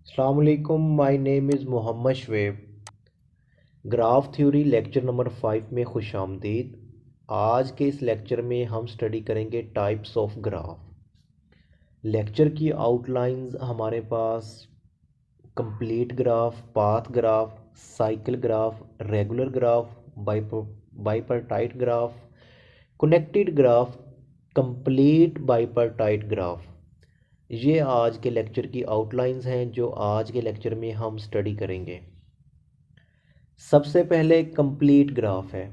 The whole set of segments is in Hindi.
अस्सलाम वालेकुम, my name is Mohammad Shoaib. Graph theory lecture number 5 में खुश आमदीद। आज के इस लेक्चर में हम स्टडी करेंगे टाइप्स ऑफ ग्राफ। लेक्चर की आउटलाइंस हमारे पास complete graph, path graph, cycle graph, regular graph, bipartite graph, connected graph, complete bipartite graph, ये आज के लेक्चर की आउटलाइंस हैं जो आज के लेक्चर में हम स्टडी करेंगे। सबसे पहले कंप्लीट ग्राफ है।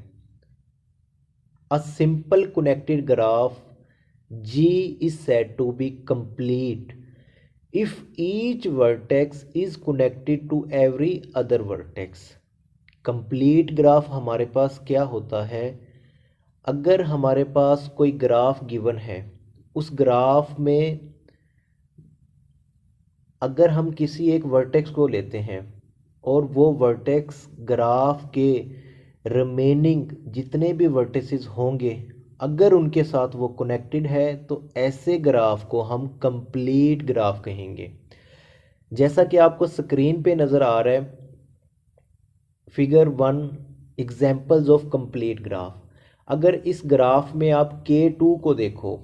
A simple connected graph G is said to be complete if each vertex is connected to every other vertex। Complete graph हमारे पास क्या होता है? अगर हमारे पास कोई ग्राफ गिवन है, उस ग्राफ में अगर हम किसी एक वर्टेक्स को लेते हैं और वो वर्टेक्स ग्राफ के रिमेनिंग जितने भी वर्टिसेस होंगे अगर उनके साथ वो कनेक्टेड है तो ऐसे ग्राफ को हम कंप्लीट ग्राफ कहेंगे। जैसा कि आपको स्क्रीन पे नज़र आ रहा है figure 1 examples of complete graph. अगर इस ग्राफ में आप K2 को देखो,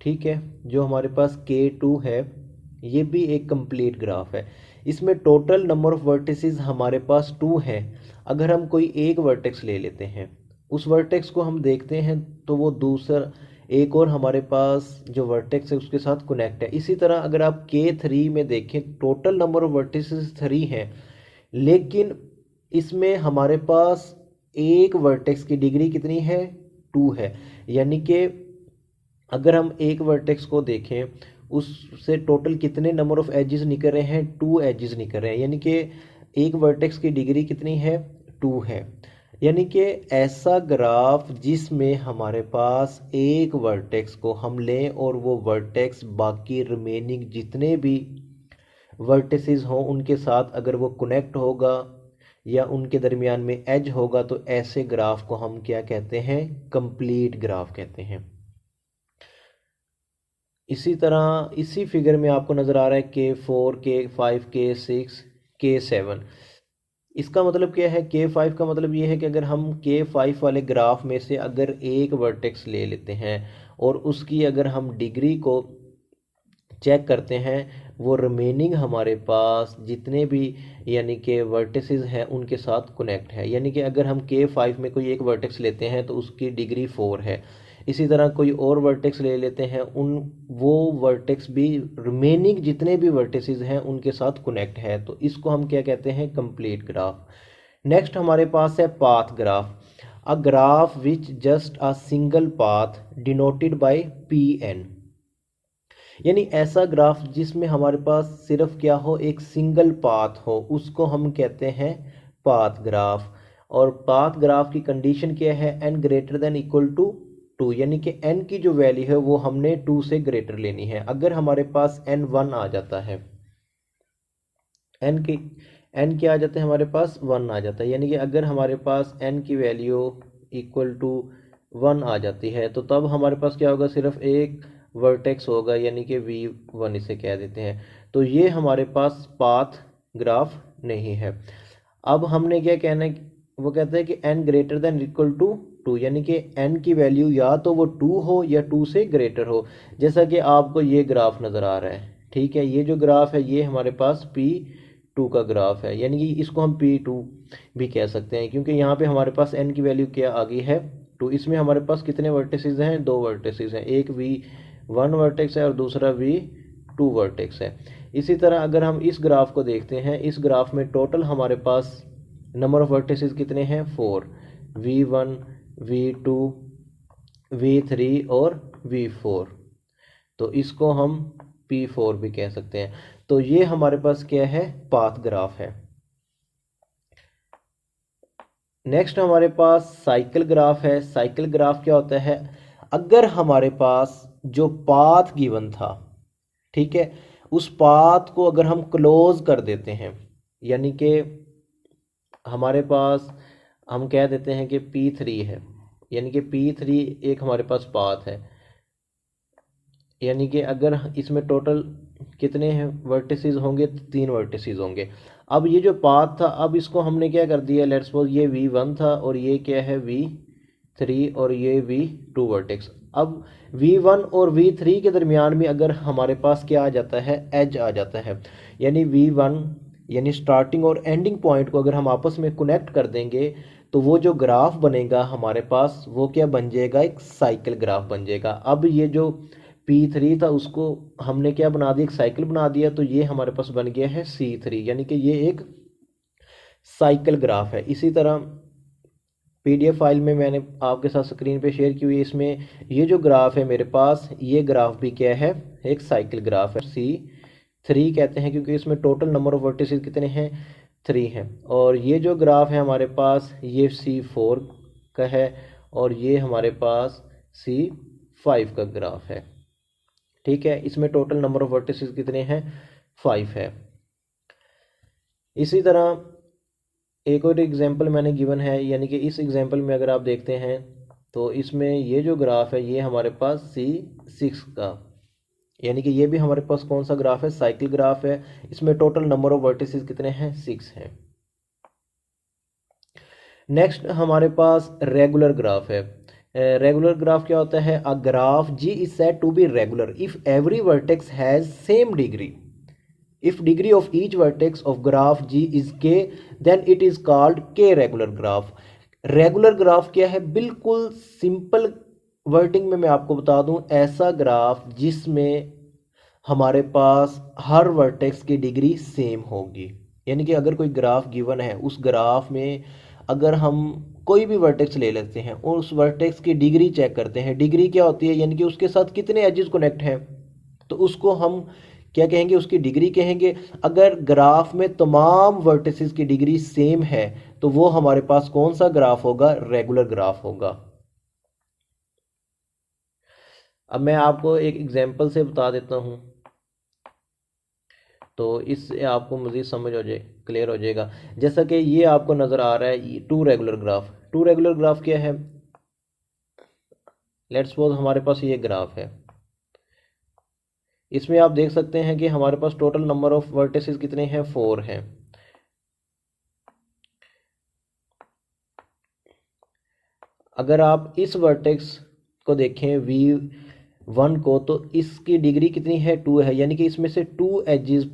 ठीक है, जो हमारे पास K2 है ये भी एक कंप्लीट ग्राफ है। इसमें टोटल नंबर ऑफ वर्टिसेस हमारे पास 2 है। अगर हम कोई एक वर्टेक्स ले लेते हैं, उस वर्टेक्स को हम देखते हैं तो वो दूसरा एक और हमारे पास जो वर्टेक्स है उसके साथ कनेक्ट है। इसी तरह अगर आप K3 में देखें, टोटल नंबर ऑफ वर्टिसेस 3 हैं, लेकिन इसमें हमारे पास एक वर्टेक्स की डिग्री कितनी है? 2 है। यानी कि अगर हम एक वर्टेक्स को देखें उससे टोटल कितने नंबर ऑफ एजेस निकल रहे हैं? 2 एजेस निकल रहे हैं। यानी कि एक वर्टेक्स की डिग्री कितनी है? 2 है। यानी कि ऐसा ग्राफ जिसमें हमारे पास एक वर्टेक्स को हम लें और वो वर्टेक्स बाकी रिमेनिंग जितने भी वर्टिसेस हों उनके साथ अगर वो कनेक्ट होगा या उनके दरमियान में एज होगा तो ऐसे ग्राफ को हम क्या कहते हैं? कंप्लीट ग्राफ कहते हैं। इसी तरह इसी फिगर में आपको नज़र आ रहा है K4, K5, K6, K7। इसका मतलब क्या है? K5 का मतलब ये है कि अगर हम K5 वाले ग्राफ में से अगर एक वर्टेक्स ले लेते हैं और उसकी अगर हम डिग्री को चेक करते हैं, वो रिमेनिंग हमारे पास जितने भी यानी कि वर्टिसेस हैं उनके साथ कनेक्ट है। यानी कि अगर हम K5 में कोई एक वर्टेक्स लेते हैं तो उसकी डिग्री 4 है। इसी तरह कोई और वर्टेक्स ले लेते हैं, वो वर्टेक्स भी रिमेनिंग जितने भी वर्टिसेस हैं उनके साथ कनेक्ट है, तो इसको हम क्या कहते हैं? Complete graph. नेक्स्ट हमारे पास है path graph. A graph which just a single path denoted by PN। यानी ऐसा ग्राफ जिसमें हमारे पास सिर्फ क्या हो? एक सिंगल पाथ हो, उसको हम कहते हैं पाथ ग्राफ। और पाथ ग्राफ की कंडीशन क्या है? n greater than equal to 2। यानी कि n की जो वैल्यू है वो हमने 2 से ग्रेटर लेनी है। अगर हमारे पास n 1 आ जाता है, n की n क्या आ जाता है? हमारे पास 1 आ जाता है। यानी कि अगर हमारे पास n की वैल्यू इक्वल टू 1 आ जाती है तो तब हमारे पास क्या होगा? सिर्फ एक वर्टेक्स होगा, यानी कि V1 इसे कह देते हैं। तो ये हमारे पास पाथ ग्राफ नहीं है। अब हमने क्या कहना है? वो कहते हैं कि n greater than equal to 2, यानी कि n की वैल्यू या तो वो 2 हो या 2 से ग्रेटर हो। जैसा कि आपको ये ग्राफ नज़र आ रहा है, ठीक है, ये जो ग्राफ है ये हमारे पास P2 का ग्राफ है। यानी कि इसको हम P2 भी कह सकते हैं क्योंकि यहाँ पे हमारे पास n की वैल्यू क्या आ गई है? 2। इसमें हमारे पास कितने वर्टिसेस हैं? 2 वर्टिसेस हैं, एक V1 वर्टेक्स है और दूसरा V2 वर्टेक्स है। इसी तरह अगर हम इस ग्राफ को देखते हैं, इस ग्राफ में टोटल हमारे पास नंबर ऑफ वर्टिसेस कितने हैं? 4। V1, V2, V3 और V4। तो इसको हम P4 भी कह सकते हैं। तो ये हमारे पास क्या है? पाथ ग्राफ है। नेक्स्ट हमारे पास साइकिल ग्राफ है। साइकिल ग्राफ क्या होता है? अगर हमारे पास जो पाथ गिवन था, ठीक है, उस पाथ को अगर हम क्लोज कर देते हैं, यानी कि हमारे पास हम कह देते हैं कि P3 है, यानी कि P3 एक हमारे पास पाथ है। यानी कि अगर इसमें टोटल कितने हैं वर्टिसेस होंगे, 3 वर्टिसेस होंगे। अब ये जो पाथ था, अब इसको हमने क्या कर दिया, लेट्स सपोज ये V1 था और ये क्या है V3 और ये V2 वर्टेक्स। अब V1 और V3 के दरमियान में अगर हमारे पास क्या आ जाता है, एज आ जाता है, यानी V1 यानी स्टार्टिंग और एंडिंग पॉइंट को अगर हम आपस में कनेक्ट कर देंगे तो वो जो ग्राफ बनेगा हमारे पास वो क्या बन जाएगा, एक साइकिल ग्राफ बन जाएगा। अब ये जो P3 था उसको हमने क्या बना दिया, एक साइकिल बना दिया, तो ये हमारे पास बन गया है C3, यानी कि ये एक साइकिल ग्राफ है। इसी तरह PDF फाइल में मैंने आपके साथ स्क्रीन पे शेयर की हुई है, इसमें ये जो ग्राफ है मेरे पास, ये ग्राफ भी क्या है, एक साइकिल ग्राफ है। C3 कहते हैं क्योंकि इसमें टोटल नंबर ऑफ वर्टिसेस कितने हैं, 3 हैं। और ये जो ग्राफ है हमारे पास ये C4 का है और ये हमारे पास C5 का ग्राफ है। ठीक है, इसमें टोटल नंबर ऑफ वर्टिसेस कितने हैं, 5 है। इसी तरह एक और एग्जांपल मैंने गिवन है, यानी कि इस एग्जांपल में अगर आप देखते हैं तो इसमें ये जो ग्राफ है ये हमारे पास C6 का, यानी कि ये भी हमारे पास कौन सा ग्राफ है, साइकिल ग्राफ है। इसमें टोटल नंबर ऑफ वर्टिसेस कितने हैं, 6 हैं। नेक्स्ट हमारे पास रेगुलर ग्राफ है। रेगुलर ग्राफ क्या होता है, a graph G is said to be regular if every vertex has same degree. If degree of each vertex of graph G is k, then it is called k regular graph. Regular graph क्या है, बिल्कुल सिंपल वर्डिंग में मैं आपको बता दूं, ऐसा ग्राफ जिसमें हमारे पास हर वर्टेक्स की डिग्री सेम होगी। यानी कि अगर कोई ग्राफ गिवन है, उस ग्राफ में अगर हम कोई भी वर्टेक्स ले लेते हैं और उस वर्टेक्स की डिग्री चेक करते हैं, डिग्री क्या होती है, यानी कि उसके साथ कितने एजेस कनेक्ट हैं, तो उसको हम क्या कहेंगे, उसकी डिग्री कहेंगे। अगर ग्राफ में तमाम वर्टिसेस की डिग्री सेम है तो वो हमारे पास कौन सा ग्राफ होगा, रेगुलर ग्राफ होगा। अब मैं आपको एक एग्जांपल से बता देता हूं तो इससे आपको मज़ीद समझ हो जाए, क्लियर हो जाएगा। जैसा कि ये आपको नज़र आ रहा है, two regular graph. Two regular graph क्या है, लेट्स सपोज हमारे पास ये ग्राफ है, इसमें आप देख सकते हैं कि हमारे पास टोटल नंबर ऑफ वर्टिसेस कितने हैं, 4 हैं। अगर आप इस वर्टेक्स को देखें V1 को, तो इसकी डिग्री कितनी है, 2 है, यानी कि इसमें से 2 एजेस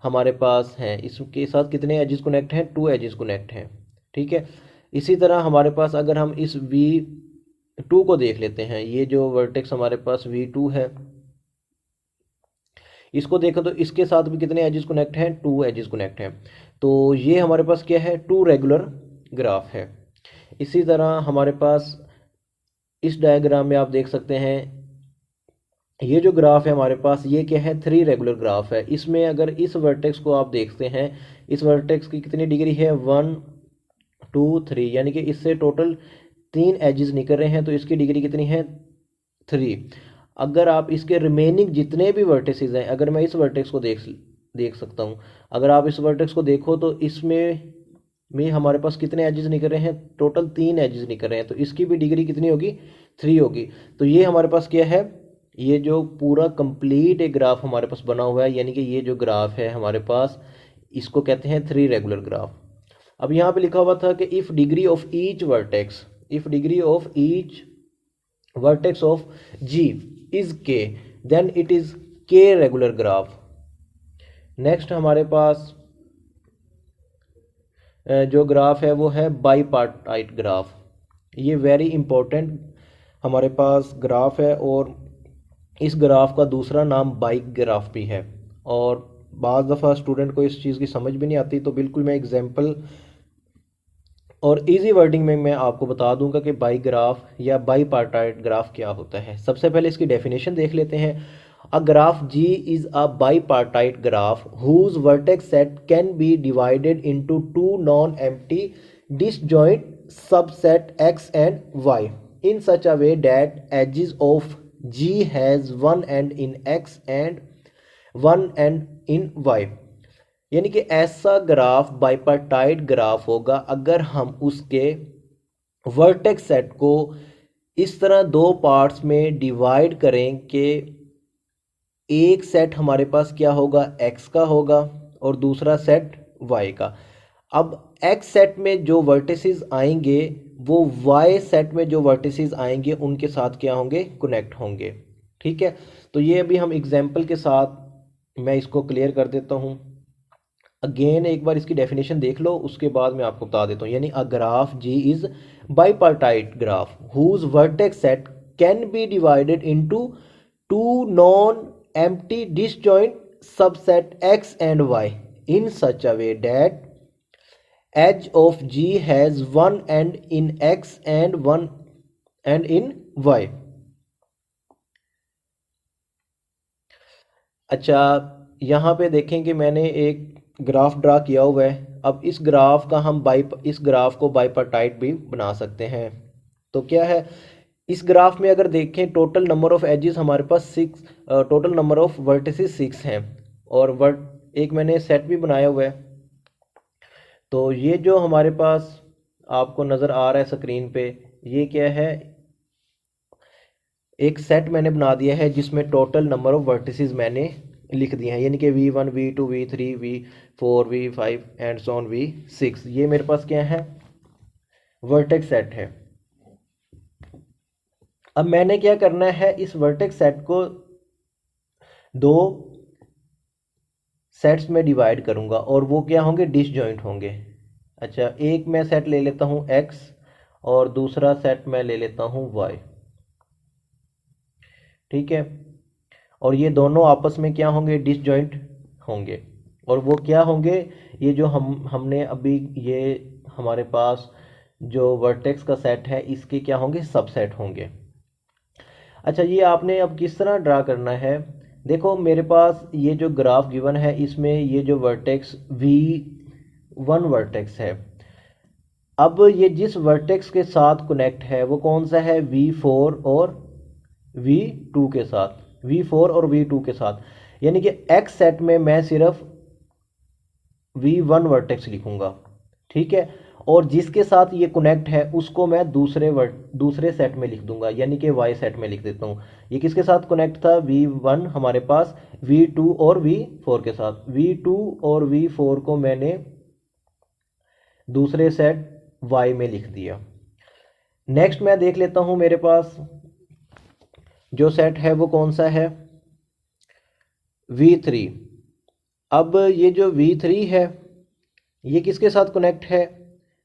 हमारे पास हैं। इसके साथ कितने एजेस कनेक्ट हैं, 2 एजेस कनेक्ट हैं। ठीक है, इसी तरह हमारे पास अगर हम इस V2 को देख लेते हैं, ये जो वर्टेक्स हमारे पास V2 है, इसको देखो तो इसके साथ भी कितने एजेस कनेक्ट हैं, 2 एजेस कनेक्ट हैं। तो ये हमारे पास क्या है, 2 रेगुलर ग्राफ है। इसी तरह हमारे पास इस डायग्राम में आप देख सकते हैं, ये जो ग्राफ है हमारे पास, ये क्या है, 3 रेगुलर ग्राफ है। इसमें अगर इस वर्टेक्स को आप देखते हैं, इस वर्टेक्स की कितनी डिग्री है, 1 2 3, यानी कि इससे टोटल 3 एजेस निकल रहे हैं, तो इसकी डिग्री कितनी है, 3। अगर आप इसके रिमेनिंग जितने भी वर्टिसेस हैं, अगर मैं इस वर्टेक्स को देख सकता हूँ, अगर आप इस वर्टेक्स को देखो तो इसमें हमारे पास कितने एजेस निकल रहे हैं, टोटल 3 एजेस निकल रहे हैं, तो इसकी भी डिग्री कितनी होगी, 3 होगी। तो ये हमारे पास क्या है, ये जो पूरा कंप्लीट एक ग्राफ हमारे पास बना हुआ है, यानी कि ये जो ग्राफ है हमारे पास, इसको कहते हैं 3 रेगुलर ग्राफ। अब यहाँ पे लिखा हुआ था कि if degree of each vertex, if degree of each vertex of G is k, then it is k regular graph. Next हमारे पास जो ग्राफ है वो है बाईपार्टाइट ग्राफ। ये वेरी इंपॉर्टेंट हमारे पास ग्राफ है और इस ग्राफ का दूसरा नाम बाई ग्राफ भी है। और बाज़ दफ़ा स्टूडेंट को इस चीज़ की समझ भी नहीं आती, तो बिल्कुल मैं एग्जांपल और इजी वर्डिंग में मैं आपको बता दूंगा कि बाई ग्राफ या बाईपार्टाइट ग्राफ क्या होता है। सबसे पहले इसकी डेफिनेशन देख लेते हैं। A graph G is a bipartite graph whose vertex set can be divided into 2 non empty disjoint subset X and Y in such a way that edges of G has one end in X and one end in Y। यानी कि ऐसा ग्राफ बाईपार्टाइट ग्राफ होगा अगर हम उसके वर्टेक्स सेट को इस तरह 2 पार्ट्स में डिवाइड करें कि एक सेट हमारे पास क्या होगा, x का होगा और दूसरा सेट y का। अब x सेट में जो वर्टिसेस आएंगे वो y सेट में जो वर्टिसेस आएंगे उनके साथ क्या होंगे, कनेक्ट होंगे। ठीक है, तो ये अभी हम एग्जांपल के साथ मैं इसको क्लियर कर देता हूँ। अगेन एक बार इसकी डेफिनेशन देख लो, उसके बाद मैं आपको बता देता हूँ। यानी a graph G is bipartite graph whose vertex set can be divided into two non empty disjoint subset x and y in such a way that edge of G has one end in x and one end in y। अच्छा, यहाँ पे देखें कि मैंने एक ग्राफ ड्रा किया हुआ है। अब इस ग्राफ का हम इस ग्राफ को बाईपार्टाइट भी बना सकते हैं। तो क्या है, इस ग्राफ में अगर देखें टोटल नंबर ऑफ एजेस हमारे पास 6, टोटल नंबर ऑफ वर्टिसेस 6 हैं और एक मैंने सेट भी बनाया हुआ है। तो ये जो हमारे पास आपको नज़र आ रहा है स्क्रीन पे, ये क्या है, एक सेट मैंने बना दिया है जिसमें टोटल नंबर ऑफ वर्टिसेस मैंने लिख दिए हैं। यानी कि V1 V2 V3 V4 V5 and so on V6। ये मेरे पास क्या है, वर्टेक्स सेट है। अब मैंने क्या करना है, इस वर्टेक्स सेट को दो सेट्स में डिवाइड करूंगा और वो क्या होंगे, डिसजॉइंट होंगे। अच्छा, एक मैं सेट ले लेता हूँ x और दूसरा सेट मैं ले लेता हूँ y। ठीक है, और ये दोनों आपस में क्या होंगे, डिसजॉइंट होंगे। और वो क्या होंगे, ये जो हमने अभी ये हमारे पास जो वर्टेक्स का सेट है इसके क्या होंगे, सबसेट होंगे। अच्छा, ये आपने अब किस तरह ड्रा करना है, देखो मेरे पास ये जो ग्राफ गिवन है इसमें ये जो वर्टेक्स V1 वर्टेक्स है, अब ये जिस वर्टेक्स के साथ कनेक्ट है वो कौन सा है, V4 और V2 के साथ, V4 और V2 के साथ। यानी कि X सेट में मैं सिर्फ V1 वर्टेक्स लिखूंगा। ठीक है, और जिसके साथ ये कनेक्ट है उसको मैं दूसरे सेट में लिख दूंगा, यानी कि Y सेट में लिख देता हूँ। ये किसके साथ कनेक्ट था, V1 हमारे पास V2 और V4 के साथ। V2 और V4 को मैंने दूसरे सेट Y में लिख दिया। नेक्स्ट मैं देख लेता हूँ मेरे पास जो सेट है वो कौन सा है, V3। अब ये जो V3 है ये किसके साथ कनेक्ट है,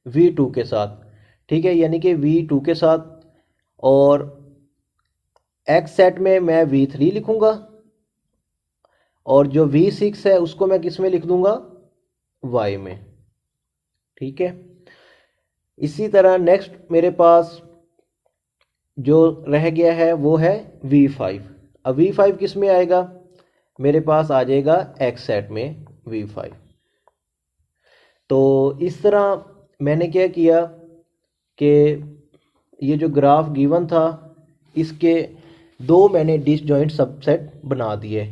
V2 के साथ। ठीक है, यानी कि V2 के साथ, और X सेट में मैं V3 लिखूंगा और जो V6 है उसको मैं किस में लिख दूंगा, Y में। ठीक है, इसी तरह नेक्स्ट मेरे पास जो रह गया है वो है V5। अब V5 किस में आएगा, मेरे पास आ जाएगा X सेट में V5। तो इस तरह मैंने क्या किया कि ये जो ग्राफ गिवन था इसके दो मैंने डिसजॉइंट सबसेट बना दिए।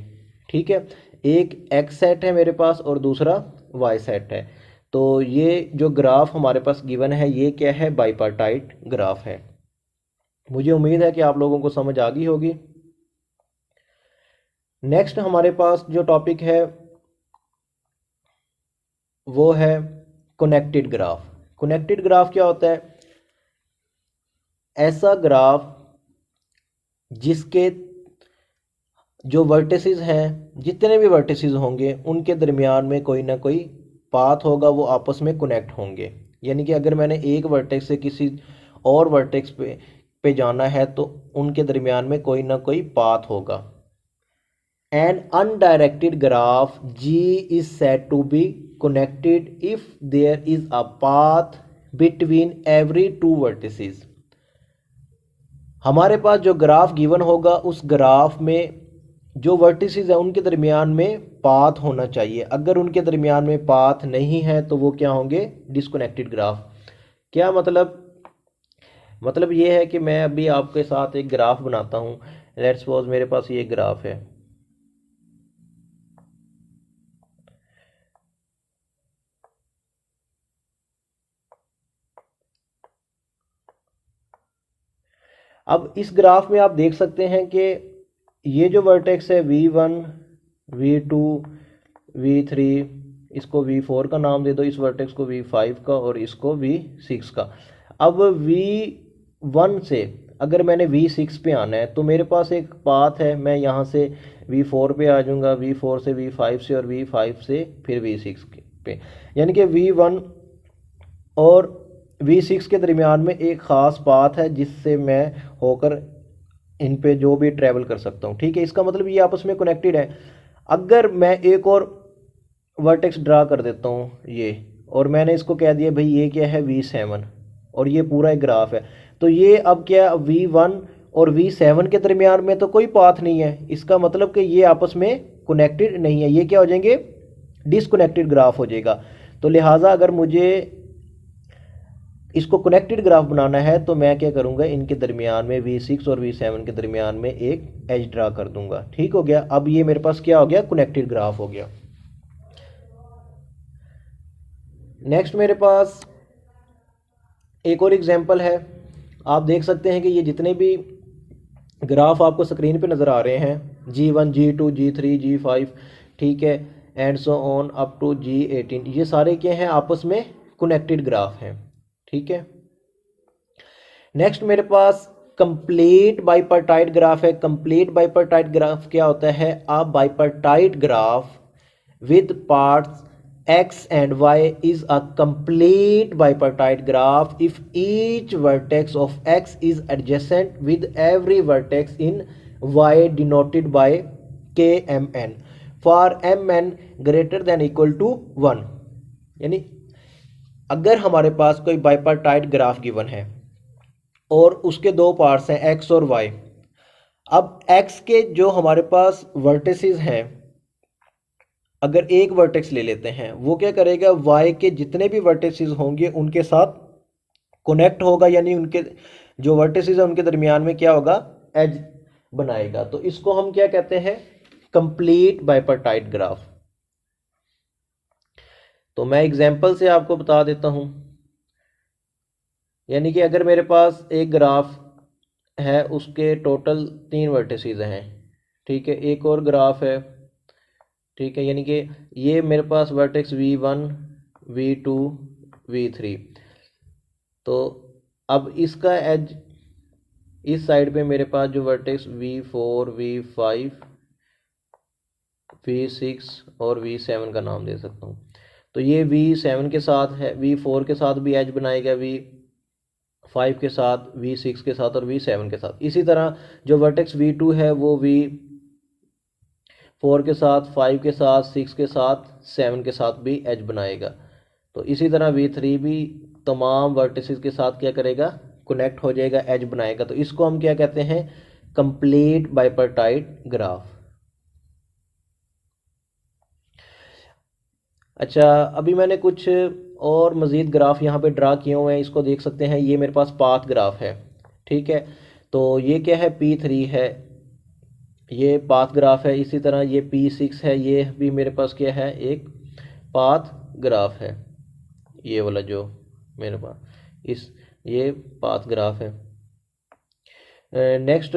ठीक है, एक X सेट है मेरे पास और दूसरा Y सेट है। तो ये जो ग्राफ हमारे पास गिवन है ये क्या है, बाईपार्टाइट ग्राफ है। मुझे उम्मीद है कि आप लोगों को समझ आ गई होगी। नेक्स्ट हमारे पास जो टॉपिक है वो है कनेक्टेड ग्राफ। कनेक्टेड ग्राफ क्या होता है, ऐसा ग्राफ जिसके जो वर्टिसेस हैं, जितने भी वर्टिसेस होंगे उनके दरमियान में कोई ना कोई पाथ होगा, वो आपस में कनेक्ट होंगे। यानी कि अगर मैंने एक वर्टेक्स से किसी और वर्टेक्स पे जाना है तो उनके दरमियान में कोई ना कोई पाथ होगा। An undirected graph G is said to be connected if there is a path between every two vertices। हमारे पास जो ग्राफ गिवन होगा उस ग्राफ में जो वर्टिसेस है उनके दरमियान में पाथ होना चाहिए। अगर उनके दरमियान में पाथ नहीं है तो वो क्या होंगे, डिस्कनेक्टेड ग्राफ। क्या मतलब ये है कि मैं अभी आपके साथ एक ग्राफ बनाता हूँ। लेट्स सपोज मेरे पास ये ग्राफ है। अब इस ग्राफ में आप देख सकते हैं कि ये जो वर्टेक्स है V1 V2 V3, इसको V4 का नाम दे दो, इस वर्टेक्स को V5 का और इसको V6 का। अब V1 से अगर मैंने V6 पे आना है तो मेरे पास एक पाथ है, मैं यहाँ से V4 पे आ जाऊँगा, V4 से V5 से और V5 से फिर V6 पे, यानी कि V1 और V6 के दरमियान में एक ख़ास पाथ है जिससे मैं होकर इन पे जो भी ट्रैवल कर सकता हूँ। ठीक है, इसका मतलब ये आपस में कनेक्टेड है। अगर मैं एक और वर्टेक्स ड्रा कर देता हूँ ये, और मैंने इसको कह दिया भाई ये क्या है V7, और ये पूरा एक ग्राफ है, तो ये अब क्या V1 और V7 के दरमियान में तो कोई पाथ नहीं है, इसका मतलब कि ये आपस में कनेक्टेड नहीं है, ये क्या हो जाएंगे, डिसकनेक्टेड ग्राफ हो जाएगा। तो लिहाजा अगर मुझे इसको कनेक्टेड ग्राफ बनाना है तो मैं क्या करूंगा, इनके दरमियान में V6 और V7 के दरमियान में एक एज ड्रा कर दूंगा। ठीक हो गया, अब ये मेरे पास क्या हो गया, कनेक्टेड ग्राफ हो गया। नेक्स्ट मेरे पास एक और एग्जांपल है। आप देख सकते हैं कि ये जितने भी ग्राफ आपको स्क्रीन पे नज़र आ रहे हैं, G1 G2 G3 G5, ठीक है, and so on up to G18, ये सारे क्या हैं, आपस में कनेक्टेड ग्राफ हैं। ठीक है, नेक्स्ट मेरे पास कंप्लीट बाइपार्टाइट ग्राफ है। कंप्लीट बाइपार्टाइट ग्राफ क्या होता है, a bipartite graph with parts x and y is a complete bipartite graph if each vertex of x is adjacent with every vertex in y denoted by kmn for mn greater than equal to 1। यानी अगर हमारे पास कोई बाइपार्टाइट ग्राफ गिवन है और उसके दो पार्ट्स हैं x और y, अब x के जो हमारे पास वर्टिसेस हैं, अगर एक वर्टेक्स ले लेते हैं, वो क्या करेगा, y के जितने भी वर्टेक्सेस होंगे उनके साथ कनेक्ट होगा, यानी उनके जो वर्टेक्सेस हैं उनके दरमियान में क्या होगा, एज बनाएगा। तो इसको हम क्या कहते हैं, कंप्लीट बाइपार्टाइट ग्राफ। तो मैं एग्जांपल से आपको बता देता हूं, यानी कि अगर मेरे पास एक ग्राफ है, उसके टोटल 3 वर्टेक्सेस हैं, ठीक है, एक और ग्राफ है, ठीक है, यानी कि ये मेरे पास वर्टेक्स V1 V2 V3, तो अब इसका एज इस साइड पे मेरे पास जो वर्टेक्स V4 V5 V6 और V7 का नाम दे सकता हूँ। तो ये V7 के साथ है, V4 के साथ भी एज बनाएगा, V5 के साथ, V6 के साथ और V7 के साथ। इसी तरह जो वर्टेक्स V2 है वो V4 के साथ, 5 के साथ, 6 के साथ, 7 के साथ भी एज बनाएगा। तो इसी तरह V3 भी तमाम वर्टिसेस के साथ क्या करेगा, कनेक्ट हो जाएगा, एज बनाएगा। तो इसको हम क्या कहते हैं, कंप्लीट बाइपार्टाइट ग्राफ। अच्छा, अभी मैंने कुछ और मज़ीद ग्राफ यहाँ पे ड्रा किए हुए हैं, इसको देख सकते हैं। ये मेरे पास पाथ ग्राफ है, ठीक है, तो ये क्या है, P3 है, ये पाथ ग्राफ है। इसी तरह ये P6 है, ये भी मेरे पास क्या है, एक पाथ ग्राफ है, ये वाला जो मेरे पास ये पाथ ग्राफ है। नेक्स्ट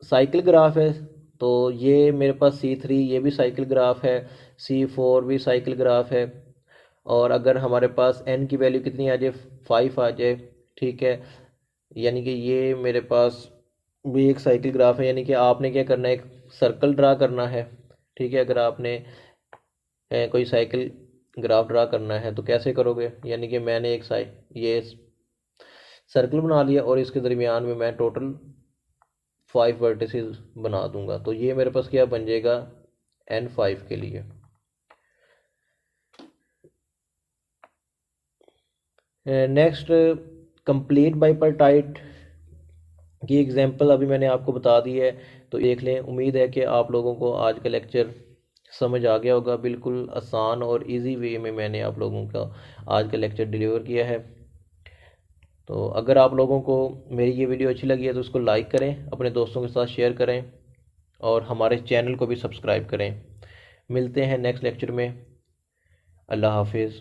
साइकिल ग्राफ है, तो ये मेरे पास C3, ये भी साइकिल ग्राफ है, C4 भी साइकिल ग्राफ है। और अगर हमारे पास n की वैल्यू कितनी आ जाए, 5 आ जाए, ठीक है, यानी कि ये मेरे पास भी एक साइकिल ग्राफ है। यानी कि आपने क्या करना है, एक सर्कल ड्रा करना है, ठीक है। अगर आपने कोई साइकिल ग्राफ ड्रा करना है तो कैसे करोगे, यानी कि मैंने एक ये सर्कल बना लिया और इसके दरमियान में मैं टोटल 5 वर्टिसेस बना दूंगा। तो ये मेरे पास क्या बन जाएगा, N5 के लिए। नेक्स्ट कंप्लीट बाइपार्टाइट की एग्जांपल अभी मैंने आपको बता दी है, तो देख लें। उम्मीद है कि आप लोगों को आज का लेक्चर समझ आ गया होगा। बिल्कुल आसान और इजी वे में मैंने आप लोगों का आज का लेक्चर डिलीवर किया है। तो अगर आप लोगों को मेरी ये वीडियो अच्छी लगी है तो उसको लाइक करें, अपने दोस्तों के साथ शेयर करें और हमारे चैनल को भी सब्सक्राइब करें। मिलते हैं नेक्स्ट लेक्चर में। अल्लाह हाफिज़।